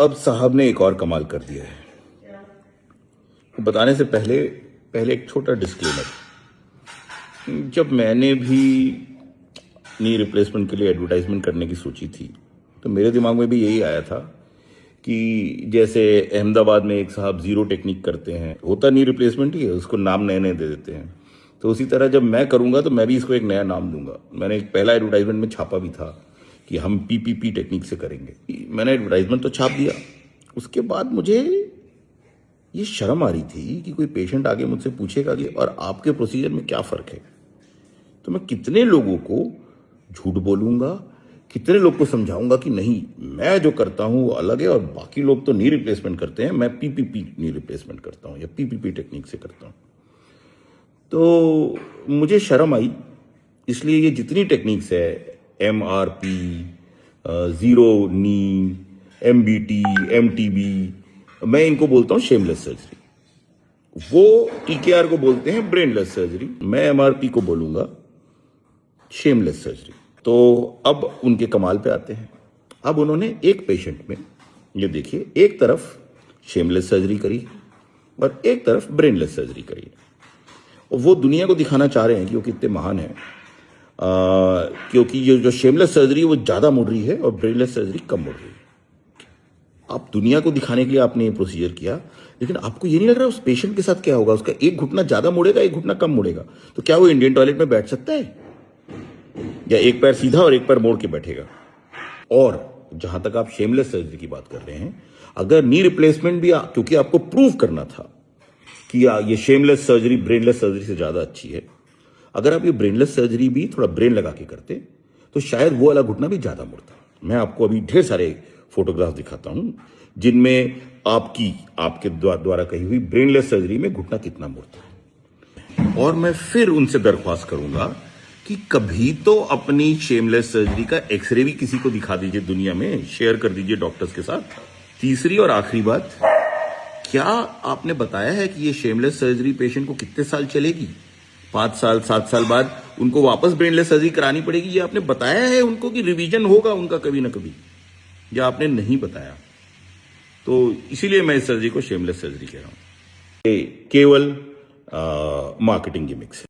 अब साहब ने एक और कमाल कर दिया है। बताने से पहले एक छोटा डिस्क्लेमर। जब मैंने भी नी रिप्लेसमेंट के लिए एडवर्टाइजमेंट करने की सोची थी तो मेरे दिमाग में भी यही आया था कि जैसे अहमदाबाद में एक साहब जीरो टेक्निक करते हैं, होता नी रिप्लेसमेंट ही है, उसको नाम नए नए दे देते हैं। तो उसी तरह जब मैं करूंगा तो मैं भी इसको एक नया नाम दूंगा। मैंने एक पहला एडवर्टाइजमेंट में छापा भी था कि हम पीपीपी टेक्निक से करेंगे। मैंने एडवर्टाइजमेंट तो छाप दिया, उसके बाद मुझे ये शर्म आ रही थी कि कोई पेशेंट आगे मुझसे पूछेगा कि और आपके प्रोसीजर में क्या फ़र्क है। तो मैं कितने लोगों को झूठ बोलूंगा, कितने लोग को समझाऊंगा कि नहीं, मैं जो करता हूं वो अलग है और बाकी लोग तो नी रिप्लेसमेंट करते हैं, मैं पीपीपी नी रिप्लेसमेंट करता हूं या पीपीपी टेक्निक से करता हूं। तो मुझे शर्म आई, इसलिए ये जितनी टेक्निक्स है, MRP, जीरो नी, MBT, MTB, मैं इनको बोलता हूं शेमलेस सर्जरी। वो TKR को बोलते हैं ब्रेनलेस सर्जरी, मैं MRP को बोलूंगा शेमलेस सर्जरी। तो अब उनके कमाल पे आते हैं। अब उन्होंने एक पेशेंट में, ये देखिए, एक तरफ शेमलेस सर्जरी करी और एक तरफ ब्रेनलेस सर्जरी करी। और वो दुनिया को दिखाना चाह रहे हैं कि वो कितने महान हैं, क्योंकि ये जो शेमलेस सर्जरी वो ज़्यादा मुड़ रही है और ब्रेनलेस सर्जरी कम मुड़ रही है। आप दुनिया को दिखाने के लिए आपने ये प्रोसीजर किया, लेकिन आपको ये नहीं लग रहा उस पेशेंट के साथ क्या होगा? उसका एक घुटना ज़्यादा मुड़ेगा, एक घुटना कम मुड़ेगा। तो क्या वो इंडियन टॉयलेट में बैठ सकता है? या एक पैर सीधा और एक पैर मोड़ के बैठेगा? और जहां तक आप शेमलेस सर्जरी की बात कर रहे हैं, अगर नी रिप्लेसमेंट भी क्योंकि आपको प्रूव करना था कि ये शेमलेस सर्जरी ब्रेनलेस सर्जरी से ज़्यादा अच्छी है, अगर आप ये ब्रेनलेस सर्जरी भी थोड़ा ब्रेन लगा के करते तो शायद वो वाला घुटना भी ज़्यादा मुड़ता। मैं आपको अभी ढेर सारे फोटोग्राफ दिखाता हूं जिनमें आपके द्वारा कही हुई ब्रेनलेस सर्जरी में घुटना कितना मुड़ता है। और मैं फिर उनसे दरख्वास्त करूंगा कि कभी तो अपनी शेमलेस सर्जरी का एक्सरे भी किसी को दिखा दीजिए, दुनिया में शेयर कर दीजिए डॉक्टर्स के साथ। तीसरी और आखिरी बात, क्या आपने बताया है कि ये शेमलेस सर्जरी पेशेंट को कितने साल चलेगी? 5 साल 7 साल बाद उनको वापस ब्रेनलेस सर्जरी करानी पड़ेगी? ये आपने बताया है उनको कि रिवीजन होगा उनका कभी ना कभी? या आपने नहीं बताया? तो इसीलिए मैं इस सर्जरी को शेमलेस सर्जरी कह रहा हूं। केवल मार्केटिंग गिमिक्स है।